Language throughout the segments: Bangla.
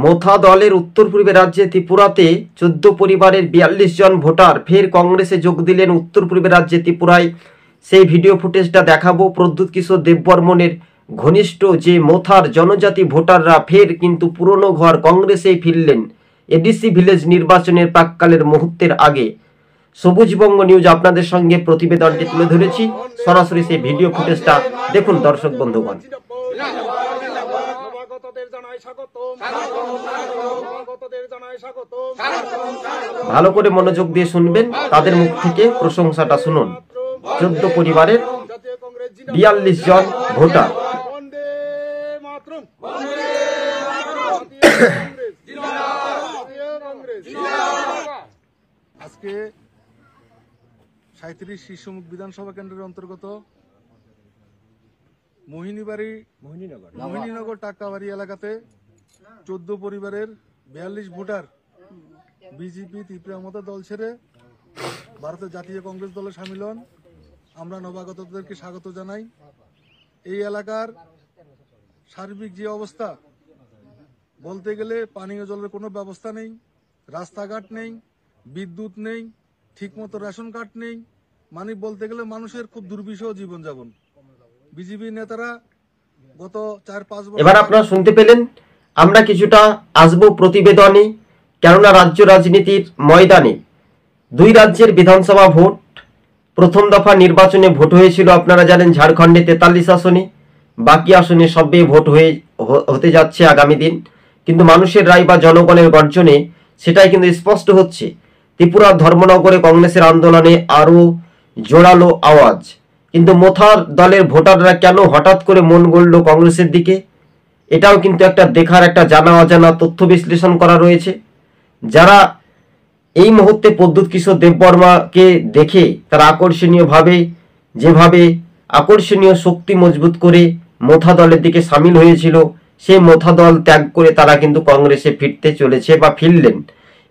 মোথা দলের উত্তর পূর্বে রাজ্যে ত্রিপুরাতে 14 পরিবারের 42 জন ভোটার ফের কংগ্রেসে যোগ দিলেন। উত্তর পূর্বে রাজ্যে ত্রিপুরায় সেই ভিডিও ফুটেজটা দেখাবো। প্রদ্যুৎ কিশোর দেববর্মনের ঘনিষ্ঠ যে মোথার জনজাতি ভোটাররা ফের কিন্তু পুরনো ঘর কংগ্রেসেই ফিরলেন এডিসি ভিলেজ নির্বাচনের প্রাককালের মুহূর্তের আগে। সবুজবঙ্গ নিউজ আপনাদের সঙ্গে প্রতিবেদনটি তুলে ধরেছি। সরাসরি সেই ভিডিও ফুটেজটা দেখুন দর্শক বন্ধুগণ। ভালো করে মনোযোগ দিয়ে শুনবেন, তাদের মুখ থেকে প্রশংসাটা শুনুন। 14 পরিবারের 42 জন ভোটার। আজকে 37 শিশুমুখ বিধানসভা কেন্দ্রের অন্তর্গত মোহিনীনগর টাক্কাবাড়ি এলাকাতে 14 পরিবারের 42 ভোটার বিজেপি ত্রিপুরা মমতা দল ছেড়ে ভারতের জাতীয় কংগ্রেস দলে সামিল হন। আমরা নবাগতদেরকে স্বাগত জানাই। এই এলাকার সার্বিক যে অবস্থা বলতে গেলে পানীয় জলের কোনো ব্যবস্থা নেই, রাস্তাঘাট নেই, বিদ্যুৎ নেই, ঠিকমতো রেশন কার্ড নেই, মানে বলতে গেলে মানুষের খুব দুর্বিষহ জীবনযাপন। বিজেপি নেতারা গত 4-5 বছর এবার আপনারা শুনতে পেলেন। আমরা কিছুটা আসবো প্রতিবেদনে, কেননা রাজ্য রাজনীতির ময়দানে দুই রাজ্যের বিধানসভা ভোট, প্রথম দফা নির্বাচনে ভোট হয়েছিল আপনারা জানেন ঝাড়খণ্ডে 43 আসনে, বাকি আসনে সবে ভোট হতে যাচ্ছে আগামী দিন। কিন্তু মানুষের রায় বা জনগণের গর্জনে সেটাই কিন্তু স্পষ্ট হচ্ছে। ত্রিপুরার ধর্মনগরে কংগ্রেসের আন্দোলনে আরও জোরালো আওয়াজ। কিন্তু মোথার দলের ভোটাররা কেন হঠাৎ করে মন গড়ল কংগ্রেসের দিকে, এটাও কিন্তু একটা দেখার, একটা জানা অজানা তথ্য বিশ্লেষণ করা রয়েছে। যারা এই মুহূর্তে প্রদ্যুৎ কিশোর দেববর্মাকে দেখে তারা যেভাবে আকর্ষণীয় শক্তি মজবুত করে মোথা দলের দিকে সামিল হয়েছিল, সেই মোথা দল ত্যাগ করে তারা কিন্তু কংগ্রেসে ফিরতে চলেছে বা ফিরলেন।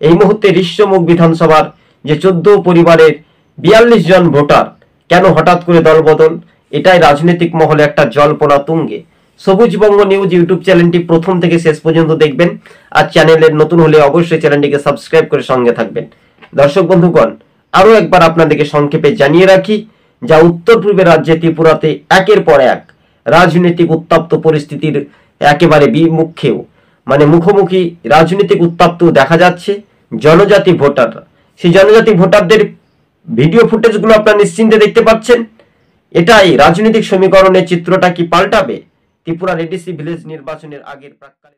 এই মুহূর্তে ঋষ্যমুখ বিধানসভার যে 14 পরিবারের 42 জন ভোটার কেন হঠাৎ করে দলবদল, এটাই রাজনৈতিক মহলে একটা জল্পনা তুঙ্গে। সবুজবঙ্গ নিউজ ইউটিউব চ্যানেলটি প্রথম থেকে শেষ পর্যন্ত দেখবেন, আর চ্যানেলের নতুন হলে অবশ্যই চ্যানেলটিকে সাবস্ক্রাইব করে সঙ্গে থাকবেন। দর্শক বন্ধুগণ, আরও একবার আপনাদেরকে সংক্ষেপে জানিয়ে রাখি, যা উত্তর পূর্বের রাজ্যে ত্রিপুরাতে একের পর এক রাজনৈতিক উত্তপ্ত পরিস্থিতির একেবারে মুখোমুখি রাজনৈতিক উত্তপ্ত দেখা যাচ্ছে জনজাতি ভোটাররা। সেই জনজাতি ভোটারদের ভিডিও ফুটেজগুলো আপনারা নিশ্চিন্তে দেখতে পাচ্ছেন। এটাই রাজনৈতিক সমীকরণের চিত্রটা কি পাল্টাবে ত্রিপুরার এডিসি ভিলেজ নির্বাচনের আগের প্রাককালে।